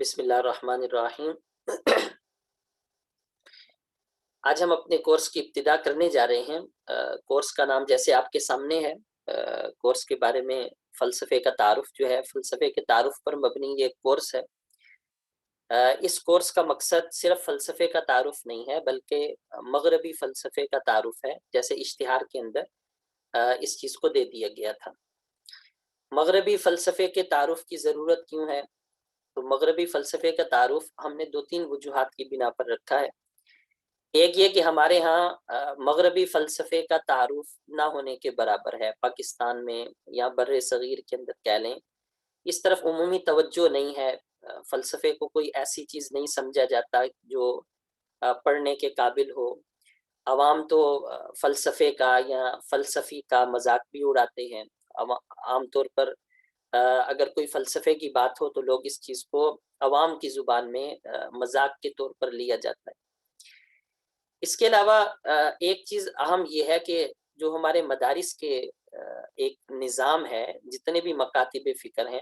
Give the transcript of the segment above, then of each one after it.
بسم اللہ الرحمن الرحیم۔ آج ہم اپنے کورس کی ابتدا کرنے جا رہے ہیں۔ کورس کا نام جیسے آپ کے سامنے ہے، کورس کے بارے میں فلسفے کا تعارف جو ہے، فلسفے کے تعارف پر مبنی یہ کورس ہے۔ اس کورس کا مقصد صرف فلسفے کا تعارف نہیں ہے بلکہ مغربی فلسفے کا تعارف ہے، جیسے اشتہار کے اندر اس چیز کو دے دیا گیا تھا۔ مغربی فلسفے کے تعارف کی ضرورت کیوں ہے؟ تو مغربی فلسفے کا تعارف ہم نے دو تین وجوہات کی بنا پر رکھا ہے۔ ایک یہ کہ ہمارے ہاں مغربی فلسفے کا تعارف نہ ہونے کے برابر ہے، پاکستان میں یا بر صغیر کے اندر کہہ لیں، اس طرف عمومی توجہ نہیں ہے۔ فلسفے کو کوئی ایسی چیز نہیں سمجھا جاتا جو پڑھنے کے قابل ہو۔ عوام تو فلسفے کا یا فلسفی کا مذاق بھی اڑاتے ہیں۔ عام طور پر اگر کوئی فلسفے کی بات ہو تو لوگ اس چیز کو عوام کی زبان میں مذاق کے طور پر لیا جاتا ہے۔ اس کے علاوہ ایک چیز اہم یہ ہے کہ جو ہمارے مدارس کے ایک نظام ہے، جتنے بھی مکاتب فکر ہیں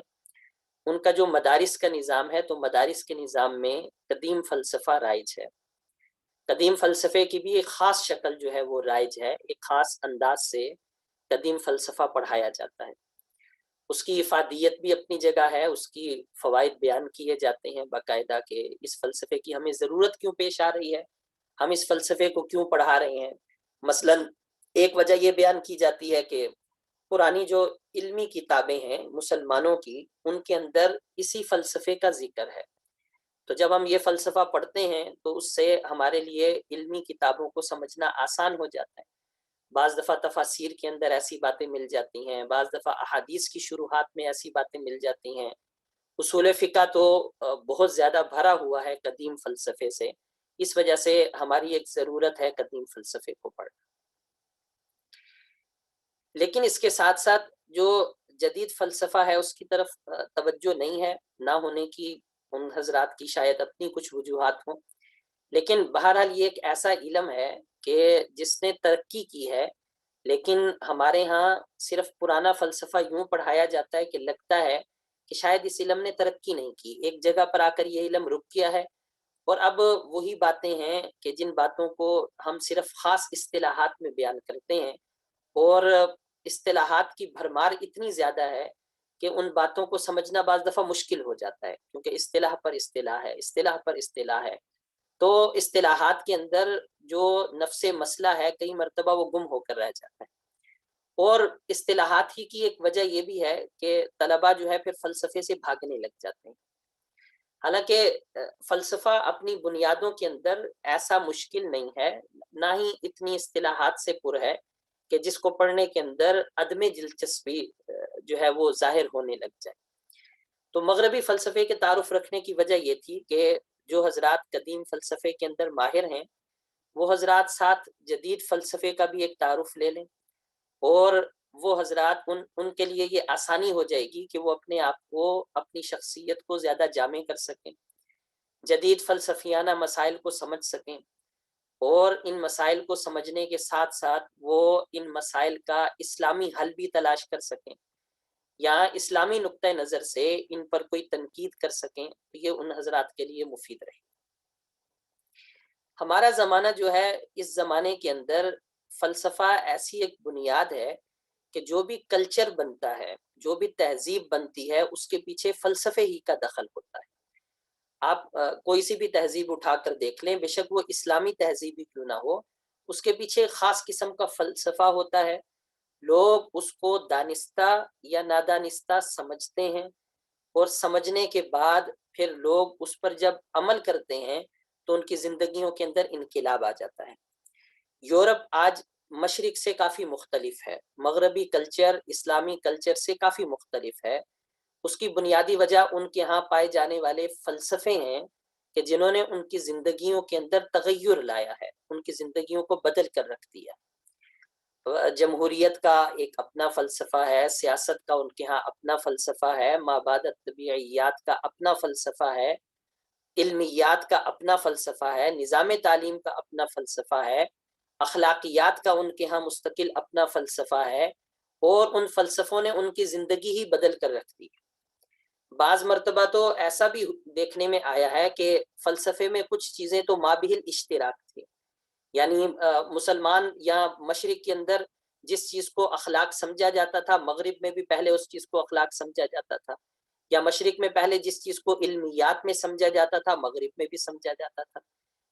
ان کا جو مدارس کا نظام ہے، تو مدارس کے نظام میں قدیم فلسفہ رائج ہے۔ قدیم فلسفے کی بھی ایک خاص شکل جو ہے وہ رائج ہے، ایک خاص انداز سے قدیم فلسفہ پڑھایا جاتا ہے۔ اس کی افادیت بھی اپنی جگہ ہے، اس کی فوائد بیان کیے جاتے ہیں باقاعدہ کہ اس فلسفے کی ہمیں ضرورت کیوں پیش آ رہی ہے، ہم اس فلسفے کو کیوں پڑھا رہے ہیں۔ مثلا ایک وجہ یہ بیان کی جاتی ہے کہ پرانی جو علمی کتابیں ہیں مسلمانوں کی، ان کے اندر اسی فلسفے کا ذکر ہے۔ تو جب ہم یہ فلسفہ پڑھتے ہیں تو اس سے ہمارے لیے علمی کتابوں کو سمجھنا آسان ہو جاتا ہے۔ بعض دفعہ تفاسیر کے اندر ایسی باتیں مل جاتی ہیں، بعض دفعہ احادیث کی شروحات میں ایسی باتیں مل جاتی ہیں۔ اصول فقہ تو بہت زیادہ بھرا ہوا ہے قدیم فلسفے سے، اس وجہ سے ہماری ایک ضرورت ہے قدیم فلسفے کو پڑھنا۔ لیکن اس کے ساتھ ساتھ جو جدید فلسفہ ہے اس کی طرف توجہ نہیں ہے، نہ ہونے کی ان حضرات کی شاید اپنی کچھ وجوہات ہوں، لیکن بہرحال یہ ایک ایسا علم ہے کہ جس نے ترقی کی ہے، لیکن ہمارے ہاں صرف پرانا فلسفہ یوں پڑھایا جاتا ہے کہ لگتا ہے کہ شاید اس علم نے ترقی نہیں کی، ایک جگہ پر آ کر یہ علم رک گیا ہے، اور اب وہی باتیں ہیں کہ جن باتوں کو ہم صرف خاص اصطلاحات میں بیان کرتے ہیں، اور اصطلاحات کی بھرمار اتنی زیادہ ہے کہ ان باتوں کو سمجھنا بعض دفعہ مشکل ہو جاتا ہے، کیونکہ اصطلاح پر اصطلاح ہے، اصطلاح پر اصطلاح ہے۔ تو اصطلاحات کے اندر جو نفس مسئلہ ہے کئی مرتبہ وہ گم ہو کر رہ جاتا ہے، اور اصطلاحات ہی کی ایک وجہ یہ بھی ہے کہ طلبہ جو ہے پھر فلسفے سے بھاگنے لگ جاتے ہیں۔ حالانکہ فلسفہ اپنی بنیادوں کے اندر ایسا مشکل نہیں ہے، نہ ہی اتنی اصطلاحات سے پر ہے کہ جس کو پڑھنے کے اندر عدم دلچسپی جو ہے وہ ظاہر ہونے لگ جائے۔ تو مغربی فلسفے کے تعارف رکھنے کی وجہ یہ تھی کہ جو حضرات قدیم فلسفے کے اندر ماہر ہیں وہ حضرات ساتھ جدید فلسفے کا بھی ایک تعارف لے لیں، اور وہ حضرات ان کے لیے یہ آسانی ہو جائے گی کہ وہ اپنے آپ کو، اپنی شخصیت کو زیادہ جامع کر سکیں، جدید فلسفیانہ مسائل کو سمجھ سکیں، اور ان مسائل کو سمجھنے کے ساتھ ساتھ وہ ان مسائل کا اسلامی حل بھی تلاش کر سکیں، یا اسلامی نقطۂ نظر سے ان پر کوئی تنقید کر سکیں، تو یہ ان حضرات کے لیے مفید رہے۔ ہمارا زمانہ جو ہے، اس زمانے کے اندر فلسفہ ایسی ایک بنیاد ہے کہ جو بھی کلچر بنتا ہے، جو بھی تہذیب بنتی ہے، اس کے پیچھے فلسفے ہی کا دخل ہوتا ہے۔ آپ کوئی سی بھی تہذیب اٹھا کر دیکھ لیں، بے شک وہ اسلامی تہذیب ہی کیوں نہ ہو، اس کے پیچھے ایک خاص قسم کا فلسفہ ہوتا ہے۔ لوگ اس کو دانستہ یا نادانستہ سمجھتے ہیں، اور سمجھنے کے بعد پھر لوگ اس پر جب عمل کرتے ہیں تو ان کی زندگیوں کے اندر انقلاب آ جاتا ہے۔ یورپ آج مشرق سے کافی مختلف ہے، مغربی کلچر اسلامی کلچر سے کافی مختلف ہے۔ اس کی بنیادی وجہ ان کے ہاں پائے جانے والے فلسفے ہیں کہ جنہوں نے ان کی زندگیوں کے اندر تغیر لایا ہے، ان کی زندگیوں کو بدل کر رکھ دیا۔ جمہوریت کا ایک اپنا فلسفہ ہے، سیاست کا ان کے ہاں اپنا فلسفہ ہے، مابعد الطبیعیات کا اپنا فلسفہ ہے، علمیات کا اپنا فلسفہ ہے، نظام تعلیم کا اپنا فلسفہ ہے، اخلاقیات کا ان کے ہاں مستقل اپنا فلسفہ ہے، اور ان فلسفوں نے ان کی زندگی ہی بدل کر رکھ دی۔ بعض مرتبہ تو ایسا بھی دیکھنے میں آیا ہے کہ فلسفے میں کچھ چیزیں تو مابحل اشتراک تھی، یعنی مسلمان یا مشرق کے اندر جس چیز کو اخلاق سمجھا جاتا تھا، مغرب میں بھی پہلے اس چیز کو اخلاق سمجھا جاتا تھا، یا مشرق میں پہلے جس چیز کو علمیات میں سمجھا جاتا تھا، مغرب میں بھی سمجھا جاتا تھا۔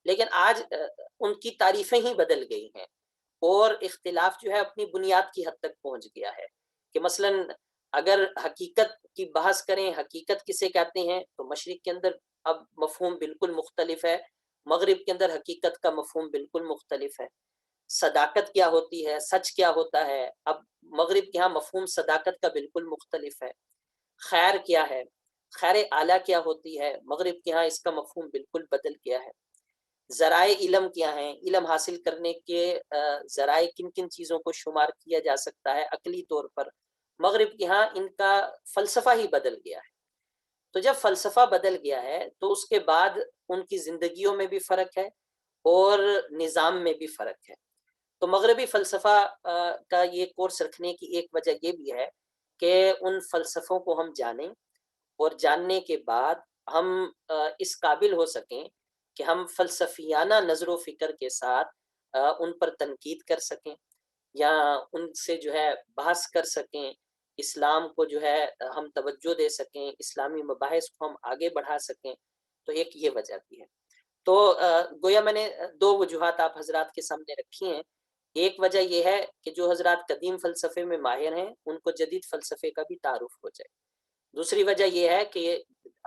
لیکن آج ان کی تعریفیں ہی بدل گئی ہیں، اور اختلاف جو ہے اپنی بنیاد کی حد تک پہنچ گیا ہے کہ مثلا اگر حقیقت کی بحث کریں، حقیقت کسے کہتے ہیں، تو مشرق کے اندر اب مفہوم بالکل مختلف ہے، مغرب کے اندر حقیقت کا مفہوم بالکل مختلف ہے۔ صداقت کیا ہوتی ہے، سچ کیا ہوتا ہے، اب مغرب کے ہاں مفہوم صداقت کا بالکل مختلف ہے۔ خیر کیا ہے، خیر اعلیٰ کیا ہوتی ہے، مغرب کے ہاں اس کا مفہوم بالکل بدل گیا ہے۔ ذرائع علم کیا ہیں، علم حاصل کرنے کے ذرائع کن کن چیزوں کو شمار کیا جا سکتا ہے عقلی طور پر، مغرب کے ہاں ان کا فلسفہ ہی بدل گیا ہے۔ تو جب فلسفہ بدل گیا ہے تو اس کے بعد ان کی زندگیوں میں بھی فرق ہے اور نظام میں بھی فرق ہے۔ تو مغربی فلسفہ کا یہ کورس رکھنے کی ایک وجہ یہ بھی ہے کہ ان فلسفوں کو ہم جانیں، اور جاننے کے بعد ہم اس قابل ہو سکیں کہ ہم فلسفیانہ نظر و فکر کے ساتھ ان پر تنقید کر سکیں، یا ان سے جو ہے بحث کر سکیں، اسلام کو جو ہے ہم توجہ دے سکیں، اسلامی مباحث کو ہم آگے بڑھا سکیں۔ تو ایک یہ وجہ بھی ہے۔ تو گویا میں نے دو وجوہات آپ حضرات کے سامنے رکھی ہیں۔ ایک وجہ یہ ہے کہ جو حضرات قدیم فلسفے میں ماہر ہیں ان کو جدید فلسفے کا بھی تعارف ہو جائے۔ دوسری وجہ یہ ہے کہ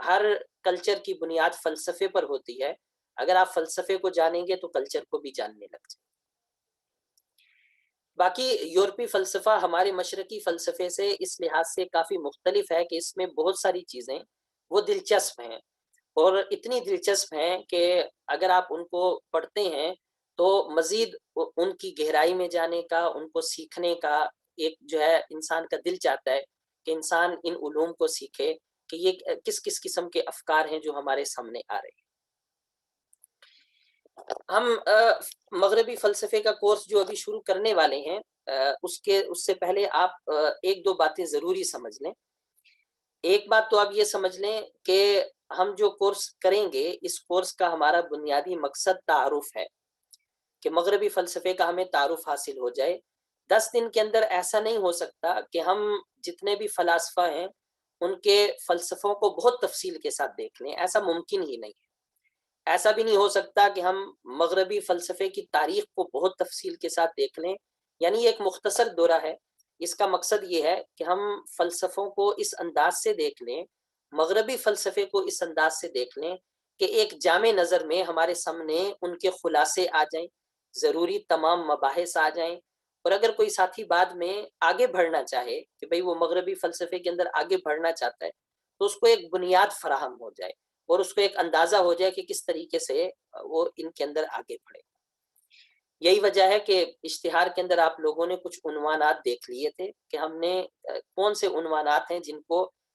ہر کلچر کی بنیاد فلسفے پر ہوتی ہے، اگر آپ فلسفے کو جانیں گے تو کلچر کو بھی جاننے لگ جائیں۔ باقی یورپی فلسفہ ہمارے مشرقی فلسفے سے اس لحاظ سے کافی مختلف ہے کہ اس میں بہت ساری چیزیں وہ دلچسپ ہیں، اور اتنی دلچسپ ہیں کہ اگر آپ ان کو پڑھتے ہیں تو مزید ان کی گہرائی میں جانے کا، ان کو سیکھنے کا ایک جو ہے انسان کا دل چاہتا ہے کہ انسان ان علوم کو سیکھے کہ یہ کس کس قسم کے افکار ہیں جو ہمارے سامنے آ رہے ہیں۔ ہم مغربی فلسفے کا کورس جو ابھی شروع کرنے والے ہیں، اس سے پہلے آپ ایک دو باتیں ضروری سمجھ لیں۔ ایک بات تو آپ یہ سمجھ لیں کہ ہم جو کورس کریں گے، اس کورس کا ہمارا بنیادی مقصد تعارف ہے، کہ مغربی فلسفے کا ہمیں تعارف حاصل ہو جائے۔ 10 دن کے اندر ایسا نہیں ہو سکتا کہ ہم جتنے بھی فلاسفہ ہیں ان کے فلسفوں کو بہت تفصیل کے ساتھ دیکھ لیں، ایسا ممکن ہی نہیں ہے۔ ایسا بھی نہیں ہو سکتا کہ ہم مغربی فلسفے کی تاریخ کو بہت تفصیل کے ساتھ دیکھ لیں، یعنی یہ ایک مختصر دورہ ہے۔ اس کا مقصد یہ ہے کہ ہم فلسفوں کو اس انداز سے دیکھ لیں، مغربی فلسفے کو اس انداز سے دیکھ لیں کہ ایک جامع نظر میں ہمارے سامنے ان کے خلاصے آ جائیں، ضروری تمام مباحث آ جائیں، اور اگر کوئی ساتھی بعد میں آگے بڑھنا چاہے کہ بھئی وہ مغربی فلسفے کے اندر آگے بڑھنا چاہتا ہے تو اس کو ایک بنیاد فراہم ہو جائے، اور اس کو ایک اندازہ ہو جائے کہ کس طریقے سے وہ ان کے اندر آگے بڑھے۔ یہی وجہ ہے کہ اشتہار کے اندر آپ لوگوں نے کچھ عنوانات دیکھ لیے تھے کہ ہم نے کون سے عنوانات ہیں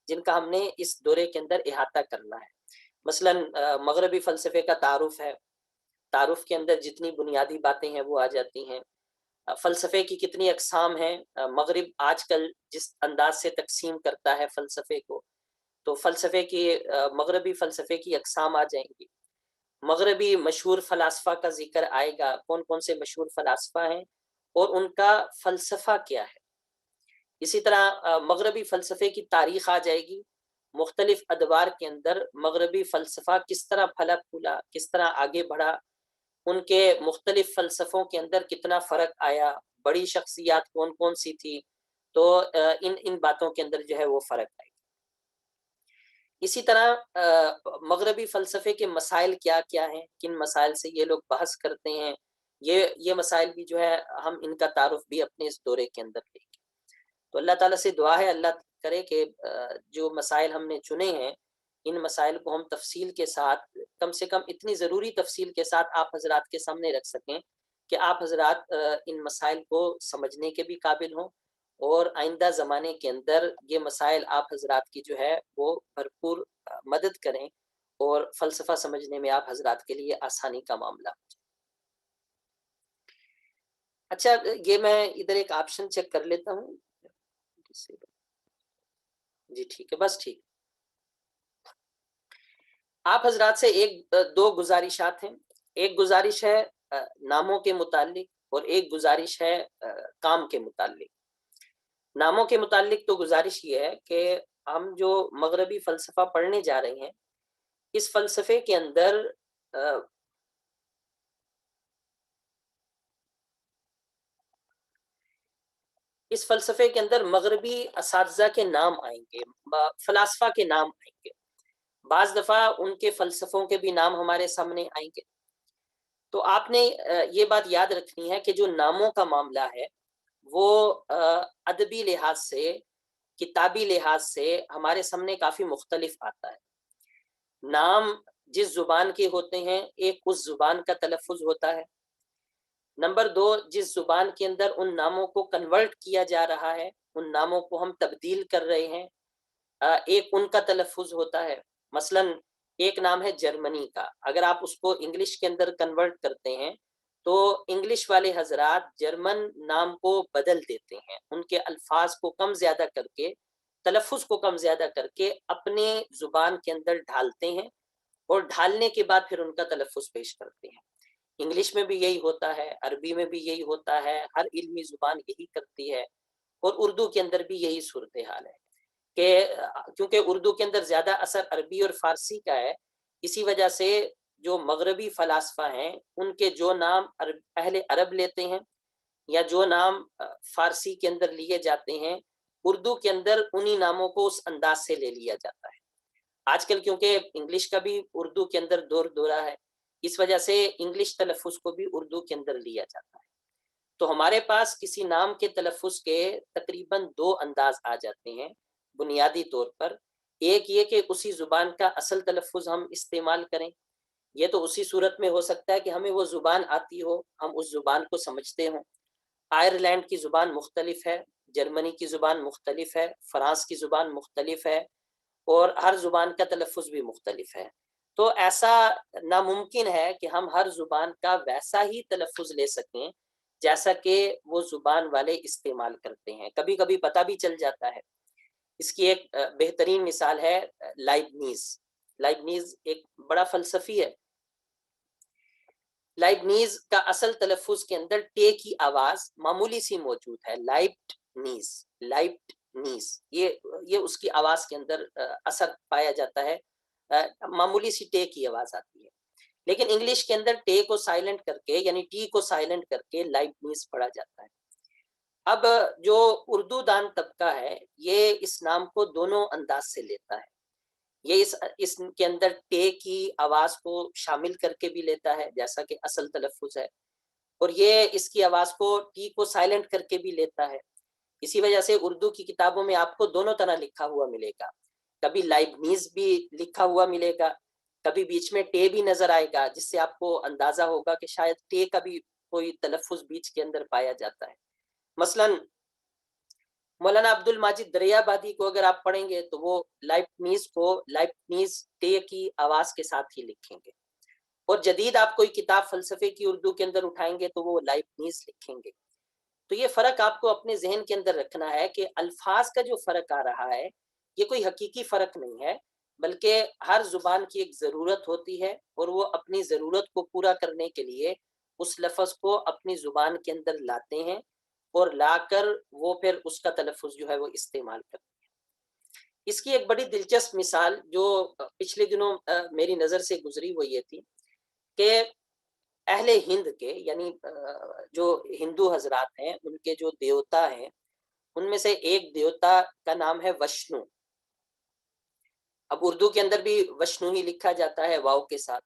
جن کا ہم نے اس دورے کے اندر احاطہ کرنا ہے۔ مثلا مغربی فلسفے کا تعارف ہے، تعارف کے اندر جتنی بنیادی باتیں ہیں وہ آ جاتی ہیں۔ فلسفے کی کتنی اقسام ہیں، مغرب آج کل جس انداز سے تقسیم کرتا ہے فلسفے کو، تو فلسفے کی مغربی فلسفے کی اقسام آ جائیں گی۔ مغربی مشہور فلاسفہ کا ذکر آئے گا، کون کون سے مشہور فلاسفہ ہیں اور ان کا فلسفہ کیا ہے۔ اسی طرح مغربی فلسفے کی تاریخ آ جائے گی، مختلف ادوار کے اندر مغربی فلسفہ کس طرح پھلا پھولا، کس طرح آگے بڑھا، ان کے مختلف فلسفوں کے اندر کتنا فرق آیا، بڑی شخصیات کون کون سی تھی، تو ان باتوں کے اندر جو ہے وہ فرق آئے گا۔ اسی طرح مغربی فلسفے کے مسائل کیا کیا ہیں، کن مسائل سے یہ لوگ بحث کرتے ہیں، یہ مسائل بھی جو ہے ہم ان کا تعارف بھی اپنے اس دورے کے اندر لیں گے۔ تو اللہ تعالیٰ سے دعا ہے اللہ کرے کہ جو مسائل ہم نے چنے ہیں ان مسائل کو ہم تفصیل کے ساتھ، کم سے کم اتنی ضروری تفصیل کے ساتھ آپ حضرات کے سامنے رکھ سکیں کہ آپ حضرات ان مسائل کو سمجھنے کے بھی قابل ہوں، اور آئندہ زمانے کے اندر یہ مسائل آپ حضرات کی جو ہے وہ بھرپور مدد کریں، اور فلسفہ سمجھنے میں آپ حضرات کے لیے آسانی کا معاملہ ہو جائے۔ اچھا، یہ میں ادھر ایک آپشن چیک کر لیتا ہوں۔ جی ٹھیک ہے، بس ٹھیک ہے۔ آپ حضرات سے ایک دو گزارشات ہیں. ایک گزارش ہے ناموں کے متعلق اور ایک گزارش ہے کام کے متعلق. ناموں کے متعلق تو گزارش یہ ہے کہ ہم جو مغربی فلسفہ پڑھنے جا رہے ہیں، اس فلسفے کے اندر مغربی اساتذہ کے نام آئیں گے، فلاسفہ کے نام آئیں گے. بعض دفعہ ان کے فلسفوں کے بھی نام ہمارے سامنے آئیں گے. تو آپ نے یہ بات یاد رکھنی ہے کہ جو ناموں کا معاملہ ہے وہ ادبی لحاظ سے، کتابی لحاظ سے ہمارے سامنے کافی مختلف آتا ہے. نام جس زبان کے ہوتے ہیں، ایک اس زبان کا تلفظ ہوتا ہے. نمبر دو، جس زبان کے اندر ان ناموں کو کنورٹ کیا جا رہا ہے، ان ناموں کو ہم تبدیل کر رہے ہیں، ایک ان کا تلفظ ہوتا ہے. مثلا ایک نام ہے جرمنی کا، اگر آپ اس کو انگلش کے اندر کنورٹ کرتے ہیں تو انگلش والے حضرات جرمن نام کو بدل دیتے ہیں، ان کے الفاظ کو کم زیادہ کر کے، تلفظ کو کم زیادہ کر کے اپنے زبان کے اندر ڈھالتے ہیں، اور ڈھالنے کے بعد پھر ان کا تلفظ پیش کرتے ہیں. انگلش میں بھی یہی ہوتا ہے، عربی میں بھی یہی ہوتا ہے، ہر علمی زبان یہی کرتی ہے، اور اردو کے اندر بھی یہی صورتحال ہے کہ کیونکہ اردو کے اندر زیادہ اثر عربی اور فارسی کا ہے، اسی وجہ سے جو مغربی فلاسفہ ہیں ان کے جو نام اہل عرب لیتے ہیں یا جو نام فارسی کے اندر لیے جاتے ہیں، اردو کے اندر انہی ناموں کو اس انداز سے لے لیا جاتا ہے. آج کل کیونکہ انگلش کا بھی اردو کے اندر دور دورہ ہے، اس وجہ سے انگلش تلفظ کو بھی اردو کے اندر لیا جاتا ہے. تو ہمارے پاس کسی نام کے تلفظ کے تقریباً دو انداز آ جاتے ہیں بنیادی طور پر. ایک یہ کہ اسی زبان کا اصل تلفظ ہم استعمال کریں، یہ تو اسی صورت میں ہو سکتا ہے کہ ہمیں وہ زبان آتی ہو، ہم اس زبان کو سمجھتے ہوں. آئرلینڈ کی زبان مختلف ہے، جرمنی کی زبان مختلف ہے، فرانس کی زبان مختلف ہے، اور ہر زبان کا تلفظ بھی مختلف ہے. تو ایسا ناممکن ہے کہ ہم ہر زبان کا ویسا ہی تلفظ لے سکیں جیسا کہ وہ زبان والے استعمال کرتے ہیں. کبھی کبھی پتہ بھی چل جاتا ہے. اس کی ایک بہترین مثال ہے لائبنیز. لائبنیز ایک بڑا فلسفی ہے. لائبنیز کا اصل تلفظ کے اندر ٹے کی آواز معمولی سی موجود ہے، لائبٹ نیز، یہ اس کی آواز کے اندر اثر پایا جاتا ہے، معمولی سی ٹے کی آواز آتی ہے. لیکن انگلش کے اندر ٹے کو سائلنٹ کر کے، یعنی ٹی کو سائلنٹ کر کے لائبنیز پڑھا جاتا ہے. اب جو اردو دان طبقہ ہے یہ اس نام کو دونوں انداز سے لیتا ہے. یہ اس کے اندر ٹے کی آواز کو شامل کر کے بھی لیتا ہے جیسا کہ اصل تلفظ ہے، اور یہ اس کی آواز کو ٹی کو سائلنٹ کر کے بھی لیتا ہے. اسی وجہ سے اردو کی کتابوں میں آپ کو دونوں طرح لکھا ہوا ملے گا. کبھی لائبنیز بھی لکھا ہوا ملے گا، کبھی بیچ میں ٹے بھی نظر آئے گا، جس سے آپ کو اندازہ ہوگا کہ شاید ٹے کا بھی کوئی تلفظ بیچ کے اندر پایا جاتا ہے. مثلا مولانا عبد الماجد دریابادی کو اگر آپ پڑھیں گے تو وہ لائبنیز کو لائبنیز ٹے کی آواز کے ساتھ ہی لکھیں گے، اور جدید آپ کوئی کتاب فلسفے کی اردو کے اندر اٹھائیں گے تو وہ لائبنیز لکھیں گے. تو یہ فرق آپ کو اپنے ذہن کے اندر رکھنا ہے کہ الفاظ کا جو فرق آ رہا ہے یہ کوئی حقیقی فرق نہیں ہے، بلکہ ہر زبان کی ایک ضرورت ہوتی ہے، اور وہ اپنی ضرورت کو پورا کرنے کے لیے اس لفظ کو اپنی زبان کے اندر لاتے ہیں، اور لا کر وہ پھر اس کا تلفظ جو ہے وہ استعمال کرتے ہیں. اس کی ایک بڑی دلچسپ مثال جو پچھلے دنوں میری نظر سے گزری وہ یہ تھی کہ اہل ہند کے، یعنی جو ہندو حضرات ہیں ان کے جو دیوتا ہیں ان میں سے ایک دیوتا کا نام ہے وشنو. اب اردو کے اندر بھی وشنو ہی لکھا جاتا ہے واو کے ساتھ.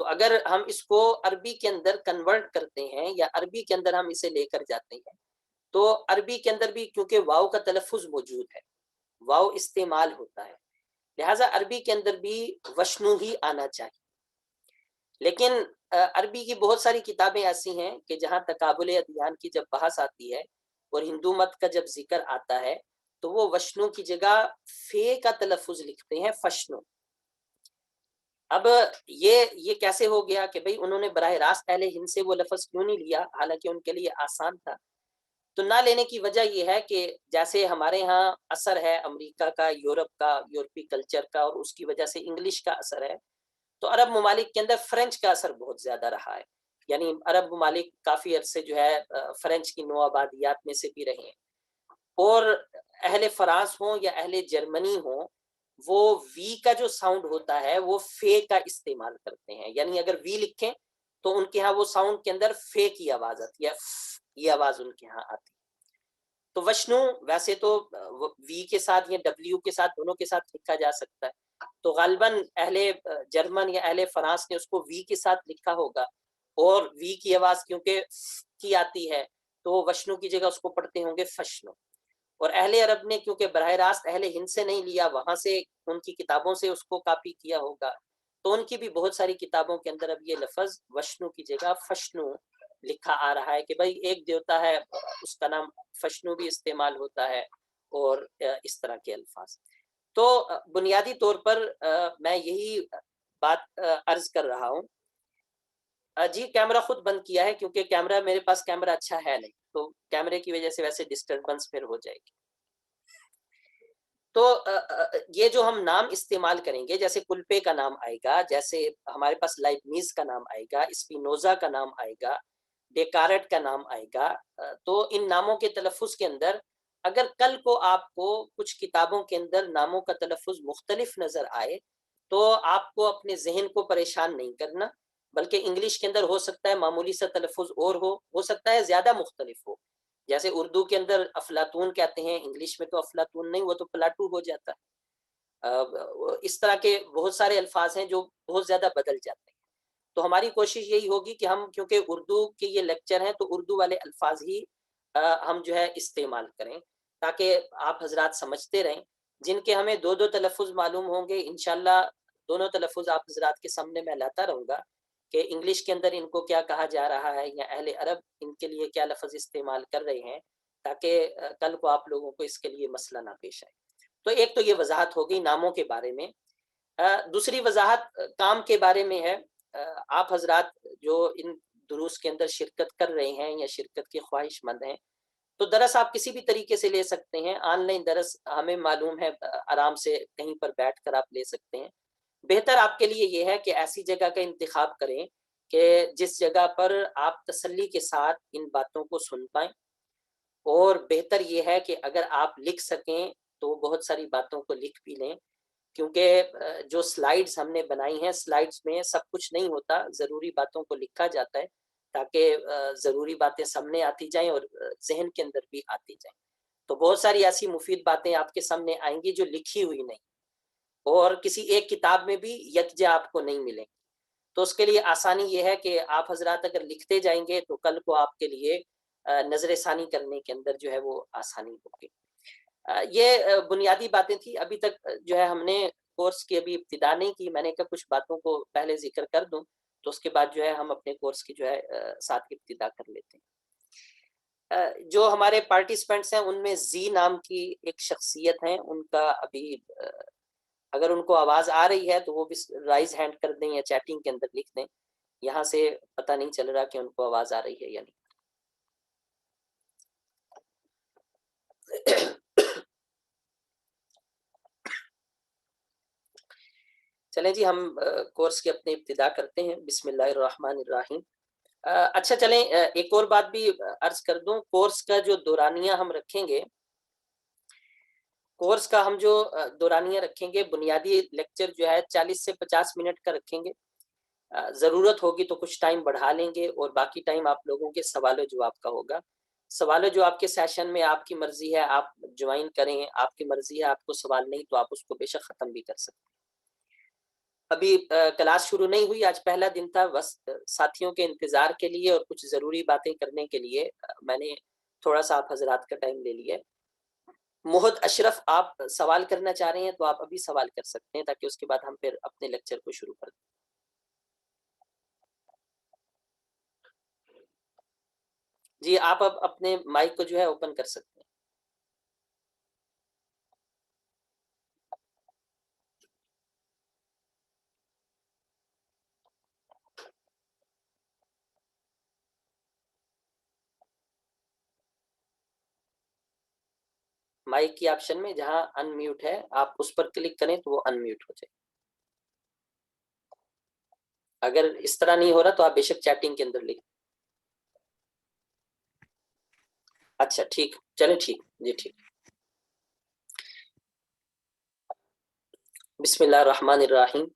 تو اگر ہم اس کو عربی کے اندر کنورٹ کرتے ہیں یا عربی کے اندر ہم اسے لے کر جاتے ہیں تو عربی کے اندر بھی کیونکہ واو کا تلفظ موجود ہے، واو استعمال ہوتا ہے، لہٰذا عربی کے اندر بھی وشنو ہی آنا چاہیے. لیکن عربی کی بہت ساری کتابیں ایسی ہیں کہ جہاں تقابل ادیان کی جب بحث آتی ہے اور ہندو مت کا جب ذکر آتا ہے تو وہ وشنو کی جگہ فے کا تلفظ لکھتے ہیں، فشنو. اب یہ کیسے ہو گیا کہ بھئی انہوں نے براہ راست اہل ہند سے وہ لفظ کیوں نہیں لیا، حالانکہ ان کے لیے آسان تھا؟ تو نہ لینے کی وجہ یہ ہے کہ جیسے ہمارے ہاں اثر ہے امریکہ کا، یورپ کا، یورپی کلچر کا، اور اس کی وجہ سے انگلش کا اثر ہے، تو عرب ممالک کے اندر فرینچ کا اثر بہت زیادہ رہا ہے، یعنی عرب ممالک کافی عرصے جو ہے فرینچ کی نو آبادیات میں سے بھی رہے ہیں، اور اہل فرانس ہوں یا اہل جرمنی ہوں، وہ وی کا جو ساؤنڈ ہوتا ہے وہ فے کا استعمال کرتے ہیں، یعنی اگر وی لکھیں تو ان کے ہاں وہ ساؤنڈ کے اندر فے کی آواز آتی ہے، یہ آواز ان کے ہاں آتی ہے۔ تو وشنو ویسے تو وی کے ساتھ یا ڈبلیو کے ساتھ دونوں کے ساتھ لکھا جا سکتا ہے، تو غالباً اہل جرمن یا اہل فرانس نے اس کو وی کے ساتھ لکھا ہوگا، اور وی کی آواز کیونکہ کی آتی ہے تو وشنو کی جگہ اس کو پڑھتے ہوں گے فشنو۔ اور اہل عرب نے کیونکہ براہ راست اہل ہند سے نہیں لیا، وہاں سے ان کی کتابوں سے اس کو کاپی کیا ہوگا، تو ان کی بھی بہت ساری کتابوں کے اندر اب یہ لفظ وشنو کی جگہ فشنو لکھا آ رہا ہے کہ بھائی ایک دیوتا ہے اس کا نام فشنو بھی استعمال ہوتا ہے، اور اس طرح کے الفاظ۔ تو بنیادی طور پر میں یہی بات عرض کر رہا ہوں۔ جی کیمرہ خود بند کیا ہے کیونکہ کیمرہ میرے پاس کیمرہ اچھا ہے نہیں، تو کیمرے کی وجہ سے ویسے ڈسٹربنس پھر ہو جائے گی۔ تو یہ جو ہم نام استعمال کریں گے، جیسے کلپے کا نام آئے گا، جیسے ہمارے پاس لائبنیز کا نام آئے گا، اسپینوزا کا نام آئے گا، ڈیکارٹ کا نام آئے گا، تو ان ناموں کے تلفظ کے اندر اگر کل کو آپ کو کچھ کتابوں کے اندر ناموں کا تلفظ مختلف نظر آئے تو آپ کو اپنے ذہن کو پریشان نہیں کرنا، بلکہ انگلش کے اندر ہو سکتا ہے معمولی سا تلفظ اور ہو سکتا ہے زیادہ مختلف ہو، جیسے اردو کے اندر افلاطون کہتے ہیں، انگلش میں تو افلاطون نہیں، وہ تو پلاٹو ہو جاتا ہے۔ اس طرح کے بہت سارے الفاظ ہیں جو بہت زیادہ بدل جاتے ہیں، تو ہماری کوشش یہی ہوگی کہ ہم کیونکہ اردو کے یہ لیکچر ہیں تو اردو والے الفاظ ہی ہم جو ہے استعمال کریں، تاکہ آپ حضرات سمجھتے رہیں۔ جن کے ہمیں دو دو تلفظ معلوم ہوں گے، انشاءاللہ دونوں تلفظ آپ حضرات کے سامنے میں لاتا رہوں گا کہ انگلش کے اندر ان کو کیا کہا جا رہا ہے، یا اہل عرب ان کے لیے کیا لفظ استعمال کر رہے ہیں، تاکہ کل کو آپ لوگوں کو اس کے لیے مسئلہ نہ پیش آئے۔ تو ایک تو یہ وضاحت ہو گئی ناموں کے بارے میں۔ دوسری وضاحت کام کے بارے میں ہے۔ آپ حضرات جو ان دروس کے اندر شرکت کر رہے ہیں یا شرکت کی خواہش مند ہیں، تو درس آپ کسی بھی طریقے سے لے سکتے ہیں، آن لائن درس ہمیں معلوم ہے آرام سے کہیں پر بیٹھ کر آپ لے سکتے ہیں۔ بہتر آپ کے لیے یہ ہے کہ ایسی جگہ کا انتخاب کریں کہ جس جگہ پر آپ تسلی کے ساتھ ان باتوں کو سن پائیں، اور بہتر یہ ہے کہ اگر آپ لکھ سکیں تو بہت ساری باتوں کو لکھ بھی لیں، کیونکہ جو سلائیڈز ہم نے بنائی ہیں، سلائیڈز میں سب کچھ نہیں ہوتا، ضروری باتوں کو لکھا جاتا ہے تاکہ ضروری باتیں سامنے آتی جائیں اور ذہن کے اندر بھی آتی جائیں۔ تو بہت ساری ایسی مفید باتیں آپ کے سامنے آئیں گی جو لکھی ہوئی نہیں، اور کسی ایک کتاب میں بھی یکجا آپ کو نہیں ملیں گی۔ تو اس کے لیے آسانی یہ ہے کہ آپ حضرات اگر لکھتے جائیں گے تو کل کو آپ کے لیے نظر ثانی کرنے کے اندر جو ہے وہ آسانی ہوگی۔ یہ بنیادی باتیں تھی۔ ابھی تک جو ہے ہم نے کورس کی ابھی ابتدا نہیں کی، میں نے کہا کچھ باتوں کو پہلے ذکر کر دوں تو اس کے بعد جو ہے ہم اپنے کورس کی جو ہے ساتھ ابتدا کر لیتے ہیں۔ جو ہمارے پارٹیسپینٹس ہیں ان میں زی نام کی ایک شخصیت ہیں، ان کا ابھی اگر ان کو آواز آ رہی ہے تو وہ بھی رائز ہینڈ کر دیں یا چیٹنگ کے اندر لکھ دیں، یہاں سے پتہ نہیں چل رہا کہ ان کو آواز آ رہی ہے یا نہیں۔ چلیں جی ہم کورس کی اپنی ابتدا کرتے ہیں۔ بسم اللہ الرحمن الرحیم۔ اچھا چلیں ایک اور بات بھی عرض کر دوں، کورس کا جو دورانیہ ہم رکھیں گے، کورس کا ہم جو دورانیہ رکھیں گے، بنیادی لیکچر جو ہے 40 سے 50 منٹ کا رکھیں گے، ضرورت ہوگی تو کچھ ٹائم بڑھا لیں گے، اور باقی ٹائم آپ لوگوں کے سوال و جواب کا ہوگا۔ سوال و جواب کے سیشن میں آپ کی مرضی ہے، آپ جوائن کریں، آپ کی مرضی ہے، آپ کو سوال نہیں تو آپ اس کو بے شک ختم بھی کر سکتے ہیں۔ ابھی کلاس شروع نہیں ہوئی، آج پہلا دن تھا، بس ساتھیوں کے انتظار کے لیے اور کچھ ضروری باتیں کرنے کے لیے میں نے تھوڑا سا آپ حضرات کا ٹائم لے لیا۔ محد اشرف آپ سوال کرنا چاہ رہے ہیں تو آپ ابھی سوال کر سکتے ہیں تاکہ اس کے بعد ہم پھر اپنے لیکچر کو شروع کر دیں۔ جی آپ اب اپنے مائک کو جو ہے اوپن کر سکتے ہیں۔ مائک کی آپشن میں جہاں ان میوٹ ہے آپ اس پر کلک کریں تو وہ ان میوٹ ہو جائے۔ اگر اس طرح نہیں ہو رہا تو آپ بے شک چیٹنگ کے اندر لکھ. اچھا ٹھیک، چلے ٹھیک جی ٹھیک. بسم اللہ الرحمن الرحیم.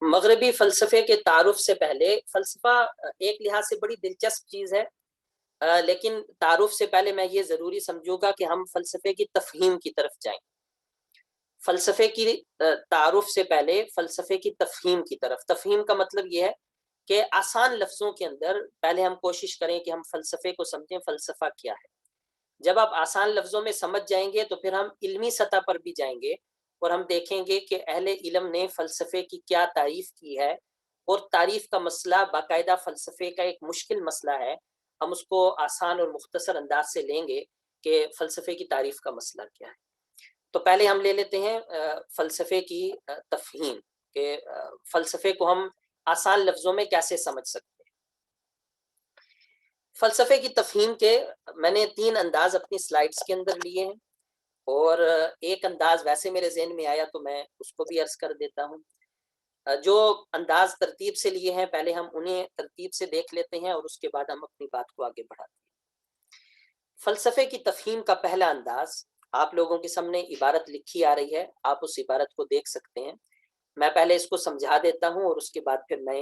مغربی فلسفے کے تعارف سے پہلے فلسفہ ایک لحاظ سے بڑی دلچسپ چیز ہے، لیکن تعارف سے پہلے میں یہ ضروری سمجھوں گا کہ ہم فلسفے کی تفہیم کی طرف جائیں. فلسفے کی تعارف سے پہلے فلسفے کی تفہیم کی طرف. تفہیم کا مطلب یہ ہے کہ آسان لفظوں کے اندر پہلے ہم کوشش کریں کہ ہم فلسفے کو سمجھیں، فلسفہ کیا ہے. جب آپ آسان لفظوں میں سمجھ جائیں گے تو پھر ہم علمی سطح پر بھی جائیں گے اور ہم دیکھیں گے کہ اہل علم نے فلسفے کی کیا تعریف کی ہے، اور تعریف کا مسئلہ باقاعدہ فلسفے کا ایک مشکل مسئلہ ہے. ہم اس کو آسان اور مختصر انداز سے لیں گے کہ فلسفے کی تعریف کا مسئلہ کیا ہے. تو پہلے ہم لے لیتے ہیں فلسفے کی تفہیم، کہ فلسفے کو ہم آسان لفظوں میں کیسے سمجھ سکتے ہیں. فلسفے کی تفہیم کے میں نے 3 انداز اپنی سلائیڈز کے اندر لیے ہیں، اور ایک انداز ویسے میرے ذہن میں آیا تو میں اس کو بھی عرض کر دیتا ہوں. جو انداز ترتیب سے لیے ہیں پہلے ہم انہیں ترتیب سے دیکھ لیتے ہیں اور اس کے بعد ہم اپنی بات کو آگے بڑھاتے ہیں. فلسفے کی تفہیم کا پہلا انداز، آپ لوگوں کے سامنے عبارت لکھی آ رہی ہے، آپ اس عبارت کو دیکھ سکتے ہیں. میں پہلے اس کو سمجھا دیتا ہوں اور اس کے بعد پھر میں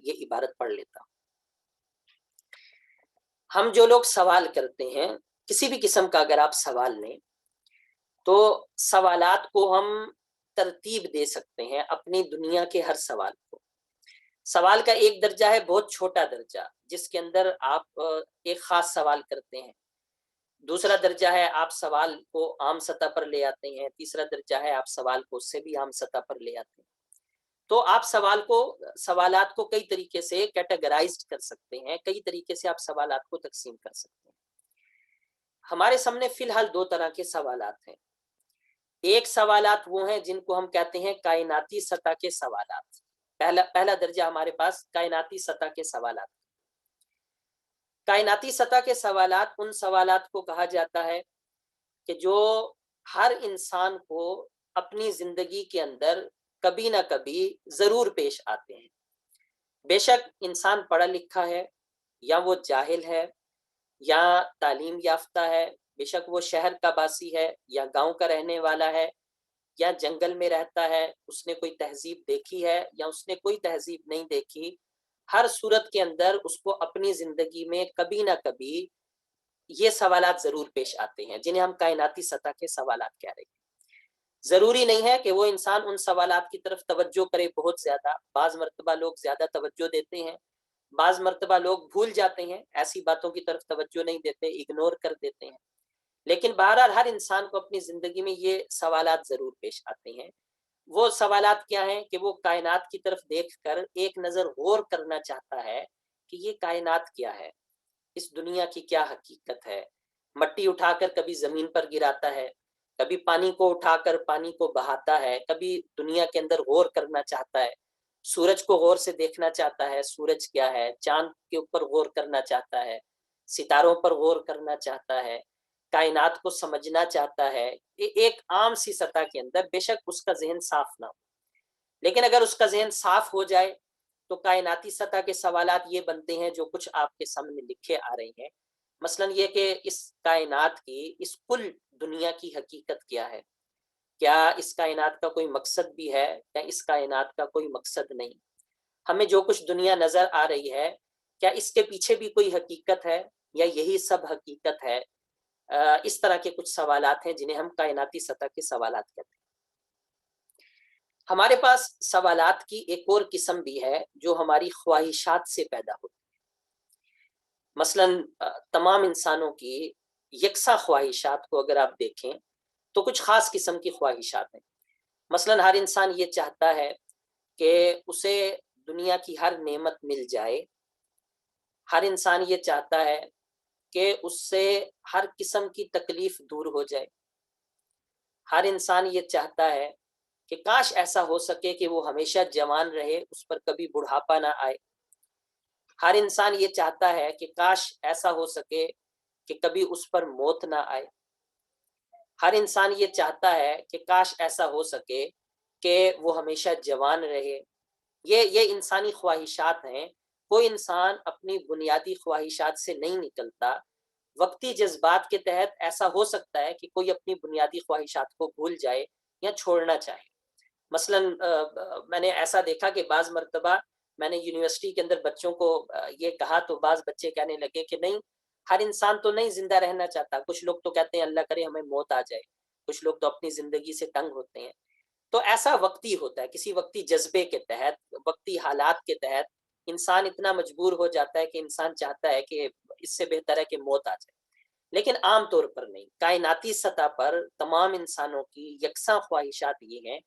یہ عبارت پڑھ لیتا ہوں. ہم جو لوگ سوال کرتے ہیں، کسی بھی قسم کا اگر آپ سوال لیں تو سوالات کو ہم ترتیب دے سکتے ہیں اپنی دنیا کے ہر سوال کو. سوال کا ایک درجہ ہے بہت چھوٹا درجہ، جس کے اندر آپ ایک خاص سوال کرتے ہیں. دوسرا درجہ ہے آپ سوال کو عام سطح پر لے آتے ہیں. تیسرا درجہ ہے آپ سوال کو اس سے بھی عام سطح پر لے آتے ہیں. تو آپ سوالات کو کئی طریقے سے کیٹیگرائزڈ کر سکتے ہیں، کئی طریقے سے آپ سوالات کو تقسیم کر سکتے ہیں. ہمارے سامنے فی الحال 2 طرح کے سوالات ہیں. ایک سوالات وہ ہیں جن کو ہم کہتے ہیں کائناتی سطح کے سوالات. پہلا درجہ ہمارے پاس کائناتی سطح کے سوالات. کائناتی سطح کے سوالات ان سوالات کو کہا جاتا ہے کہ جو ہر انسان کو اپنی زندگی کے اندر کبھی نہ کبھی ضرور پیش آتے ہیں. بے شک انسان پڑھا لکھا ہے یا وہ جاہل ہے یا تعلیم یافتہ ہے، بے شک وہ شہر کا باسی ہے یا گاؤں کا رہنے والا ہے یا جنگل میں رہتا ہے، اس نے کوئی تہذیب دیکھی ہے یا اس نے کوئی تہذیب نہیں دیکھی، ہر صورت کے اندر اس کو اپنی زندگی میں کبھی نہ کبھی یہ سوالات ضرور پیش آتے ہیں جنہیں ہم کائناتی سطح کے سوالات کہہ رہے ہیں. ضروری نہیں ہے کہ وہ انسان ان سوالات کی طرف توجہ کرے بہت زیادہ. بعض مرتبہ لوگ زیادہ توجہ دیتے ہیں، بعض مرتبہ لوگ بھول جاتے ہیں، ایسی باتوں کی طرف توجہ نہیں دیتے، اگنور کر دیتے ہیں. لیکن بہرحال ہر انسان کو اپنی زندگی میں یہ سوالات ضرور پیش آتے ہیں. وہ سوالات کیا ہیں کہ وہ کائنات کی طرف دیکھ کر ایک نظر غور کرنا چاہتا ہے کہ یہ کائنات کیا ہے، اس دنیا کی کیا حقیقت ہے. مٹی اٹھا کر کبھی زمین پر گراتا ہے، کبھی پانی کو اٹھا کر پانی کو بہاتا ہے، کبھی دنیا کے اندر غور کرنا چاہتا ہے، سورج کو غور سے دیکھنا چاہتا ہے، سورج کیا ہے، چاند کے اوپر غور کرنا چاہتا ہے، ستاروں پر غور کرنا چاہتا ہے، کائنات کو سمجھنا چاہتا ہے. ایک عام سی سطح کے اندر بے شک اس کا ذہن صاف نہ ہو، لیکن اگر اس کا ذہن صاف ہو جائے تو کائناتی سطح کے سوالات یہ بنتے ہیں جو کچھ آپ کے سامنے لکھے آ رہے ہیں. مثلا یہ کہ اس کائنات کی، اس کل دنیا کی حقیقت کیا ہے. کیا اس کائنات کا کوئی مقصد بھی ہے یا اس کائنات کا کوئی مقصد نہیں. ہمیں جو کچھ دنیا نظر آ رہی ہے کیا اس کے پیچھے بھی کوئی حقیقت ہے یا یہی سب حقیقت ہے. اس طرح کے کچھ سوالات ہیں جنہیں ہم کائناتی سطح کے سوالات کہتے ہیں. ہمارے پاس سوالات کی ایک اور قسم بھی ہے جو ہماری خواہشات سے پیدا ہوتی ہے. مثلا تمام انسانوں کی یکساں خواہشات کو اگر آپ دیکھیں تو کچھ خاص قسم کی خواہشات ہیں. مثلا ہر انسان یہ چاہتا ہے کہ اسے دنیا کی ہر نعمت مل جائے. ہر انسان یہ چاہتا ہے کہ اس سے ہر قسم کی تکلیف دور ہو جائے. ہر انسان یہ چاہتا ہے کہ کاش ایسا ہو سکے کہ وہ ہمیشہ جوان رہے، اس پر کبھی بڑھاپا نہ آئے. ہر انسان یہ چاہتا ہے کہ کاش ایسا ہو سکے کہ کبھی اس پر موت نہ آئے. ہر انسان یہ چاہتا ہے کہ کاش ایسا ہو سکے کہ وہ ہمیشہ جوان رہے، یہ انسانی خواہشات ہیں. کوئی انسان اپنی بنیادی خواہشات سے نہیں نکلتا. وقتی جذبات کے تحت ایسا ہو سکتا ہے کہ کوئی اپنی بنیادی خواہشات کو بھول جائے یا چھوڑنا چاہے. مثلا میں نے ایسا دیکھا کہ بعض مرتبہ میں نے یونیورسٹی کے اندر بچوں کو یہ کہا تو بعض بچے کہنے لگے کہ نہیں، ہر انسان تو نہیں زندہ رہنا چاہتا. کچھ لوگ تو کہتے ہیں اللہ کرے ہمیں موت آ جائے. کچھ لوگ تو اپنی زندگی سے تنگ ہوتے ہیں. تو ایسا وقتی ہوتا ہے، کسی وقتی جذبے کے تحت، وقتی حالات کے تحت انسان اتنا مجبور ہو جاتا ہے کہ انسان چاہتا ہے کہ اس سے بہتر ہے کہ موت آ جائے. لیکن عام طور پر نہیں. کائناتی سطح پر تمام انسانوں کی یکساں خواہشات یہ ہیں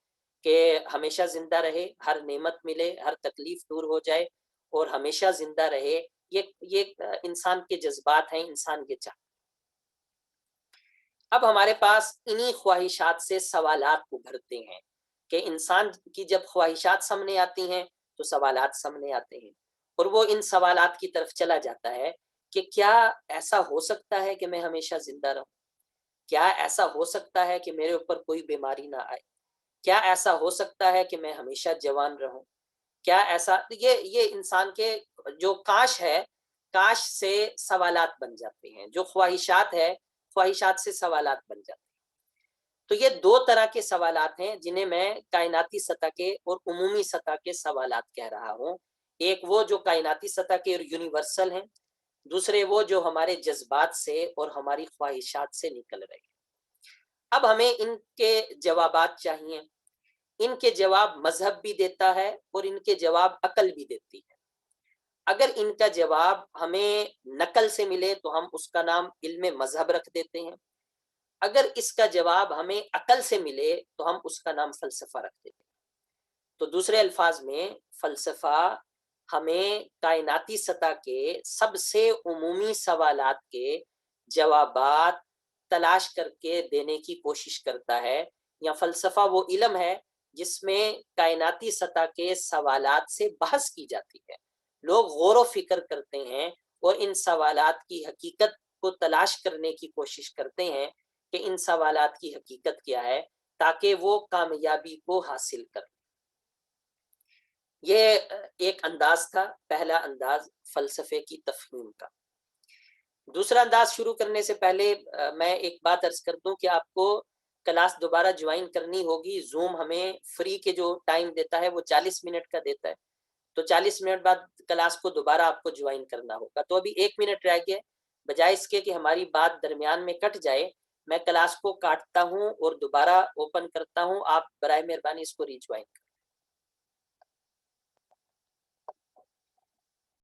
کہ ہمیشہ زندہ رہے، ہر نعمت ملے، ہر تکلیف دور ہو جائے اور ہمیشہ زندہ رہے. یہ انسان کے جذبات ہیں، انسان یہ چاہتا. اب ہمارے پاس انہی خواہشات سے سوالات ابھرتے ہیں کہ انسان کی جب خواہشات سامنے آتی ہیں تو سوالات سامنے آتے ہیں، اور وہ ان سوالات کی طرف چلا جاتا ہے کہ کیا ایسا ہو سکتا ہے کہ میں ہمیشہ زندہ رہوں؟ کیا ایسا ہو سکتا ہے کہ میرے اوپر کوئی بیماری نہ آئے؟ کیا ایسا ہو سکتا ہے کہ میں ہمیشہ جوان رہوں؟ کیا ایسا یہ انسان کے جو کاش ہے، کاش سے سوالات بن جاتے ہیں. جو خواہشات ہے، خواہشات سے سوالات بن جاتے ہیں. تو یہ دو طرح کے سوالات ہیں جنہیں میں کائناتی سطح کے اور عمومی سطح کے سوالات کہہ رہا ہوں. ایک وہ جو کائناتی سطح کے اور یونیورسل ہیں، دوسرے وہ جو ہمارے جذبات سے اور ہماری خواہشات سے نکل رہے ہیں. اب ہمیں ان کے جوابات چاہیے. ان کے جواب مذہب بھی دیتا ہے اور ان کے جواب عقل بھی دیتی ہے. اگر ان کا جواب ہمیں نقل سے ملے تو ہم اس کا نام علم مذہب رکھ دیتے ہیں. اگر اس کا جواب ہمیں عقل سے ملے تو ہم اس کا نام فلسفہ رکھ دیتے ہیں. تو دوسرے الفاظ میں فلسفہ ہمیں کائناتی سطح کے سب سے عمومی سوالات کے جوابات تلاش کر کے دینے کی کوشش کرتا ہے. یا فلسفہ وہ علم ہے جس میں کائناتی سطح کے سوالات سے بحث کی جاتی ہے. لوگ غور و فکر کرتے ہیں اور ان سوالات کی حقیقت کو تلاش کرنے کی کوشش کرتے ہیں کہ ان سوالات کی حقیقت کیا ہے، تاکہ وہ کامیابی کو حاصل کریں. یہ ایک انداز تھا، پہلا انداز فلسفے کی تفہیم کا. دوسرا انداز شروع کرنے سے پہلے میں ایک بات عرض کر دوں کہ آپ کو کلاس دوبارہ جوائن کرنی ہوگی. زوم ہمیں فری کے جو ٹائم دیتا ہے وہ 40 منٹ کا دیتا ہے. تو 40 منٹ بعد کلاس کو دوبارہ آپ کو جوائن کرنا ہوگا. تو ابھی 1 منٹ رہ گیا. بجائے اس کے کہ ہماری بات درمیان میں کٹ جائے، میں کلاس کو کاٹتا ہوں اور دوبارہ اوپن کرتا ہوں. آپ برائے مہربانی اس کو ری جوائن کریں.